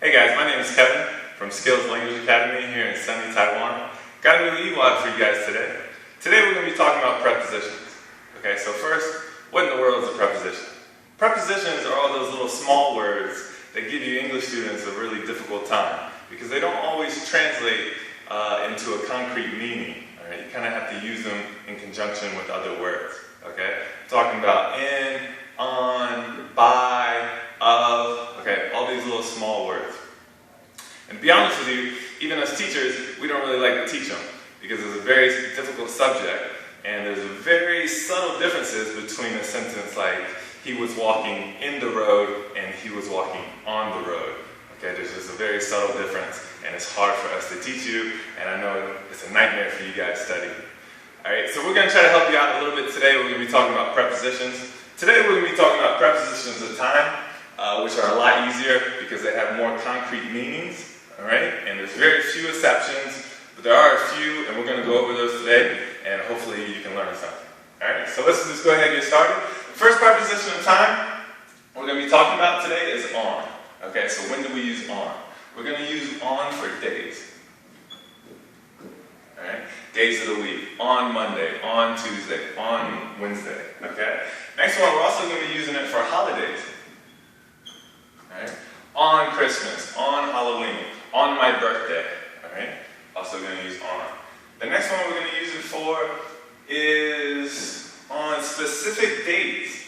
Hey guys, my name is Kevin from Skills Language Academy here in sunny Taiwan. Got a new EWOD for you guys today. Today we're going to be talking about prepositions. Okay, so first, what in the world is a preposition? Prepositions are all those little small words that give you English students a really difficult time because they don't always translate into a concrete meaning. All right? You kind of have to use them in conjunction with other words. Okay, talking about in, on, by, of, okay, all these little small words. And to be honest with you, even as teachers, we don't really like to teach them because it's a very difficult subject and there's very subtle differences between a sentence like he was walking in the road and he was walking on the road. Okay, there's just a very subtle difference and it's hard for us to teach you, and I know it's a nightmare for you guys studying. Alright, so we're going to try to help you out a little bit today. We're going to be talking about prepositions. Today we're going to be talking about prepositions of time, which are a lot easier because they have more concrete meanings. Alright, and there's very few exceptions, but there are a few, and we're going to go over those today, and hopefully you can learn something. Alright, so let's just go ahead and get started. The first preposition of time we're going to be talking about today is on. Okay, so when do we use on? We're going to use on for days. Alright, days of the week. On Monday, on Tuesday, on Wednesday. Okay? Next one, we're also going to be using it for holidays. Alright? On Christmas, on Halloween, on my birthday. Alright? Also going to use on. The next one we're going to use it for is on specific dates.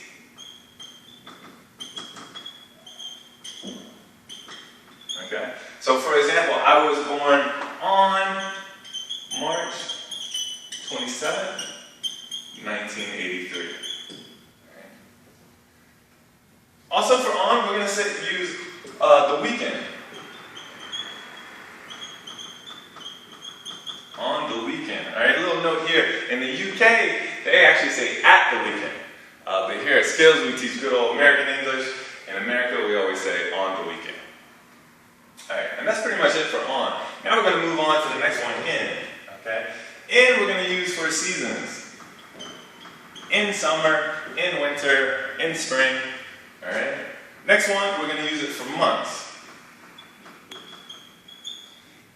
Okay? So for example, I was born on March 27th, 1983. Right. Also for on, we're going to use the weekend. On the weekend. Alright, a little note here. In the UK, they actually say at the weekend. But here at Skills, we teach good old American English. In America, we always say on the weekend. Alright, and that's pretty much it for on. Now we're going to move on to the next one, in. Okay? In we're going to use for seasons. In summer, in winter, in spring. Alright? Next one, we're going to use it for months.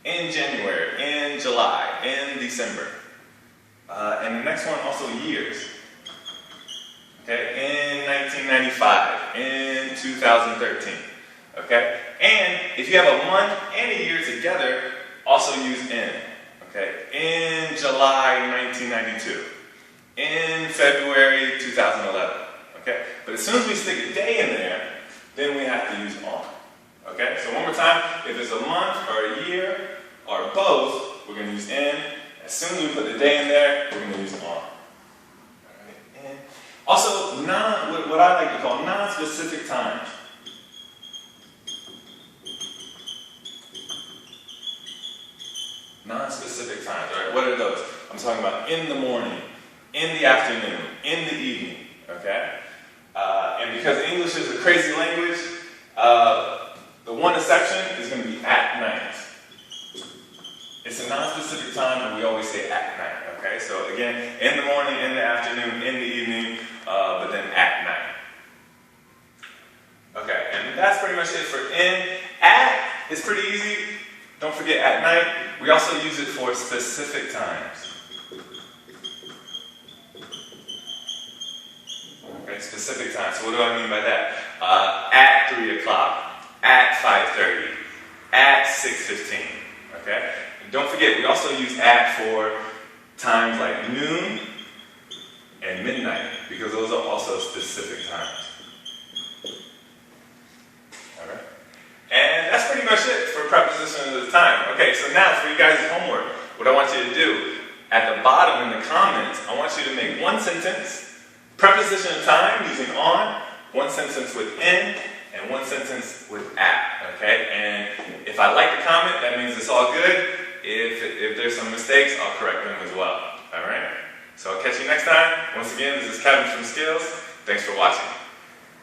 In January, in July, in December. And the next one, also years. Okay? In 1995, in 2013. Okay? And if you have a month and a year together, also use in. Okay? In July 1992. In February 2011. Okay? But as soon as we stick a day in there, then we have to use on. Okay? So one more time, if it's a month or a year or both, we're going to use in. As soon as we put the day in there, we're going to use on. Alright? In. Also, what I like to call non-specific times. Non-specific times, right? What are those? I'm talking about in the morning, in the afternoon, in the evening, okay? And because English is a crazy language, the one exception is going to be at night. It's a non-specific time, and we always say at night, okay? So again, in the morning, in the afternoon, in the evening, but then at night. Okay, and that's pretty much it for in. At is pretty easy. Don't forget at night. We also use it for specific times. Okay, specific times. So what do I mean by that? At 3 o'clock, at 5:30, at 6:15. Okay? And don't forget, we also use at for times like noon and midnight, because those are also specific times. Alright? And that's pretty much it for prepositions of the time. Okay, so now for you guys' homework, what I want you to do, at the bottom in the comments, I want you to make one sentence, preposition of time using on, one sentence with in, and one sentence with at. Okay, and if I like the comment, that means it's all good. If there's some mistakes, I'll correct them as well. Alright? So I'll catch you next time. Once again, this is Kevin from Skills. Thanks for watching.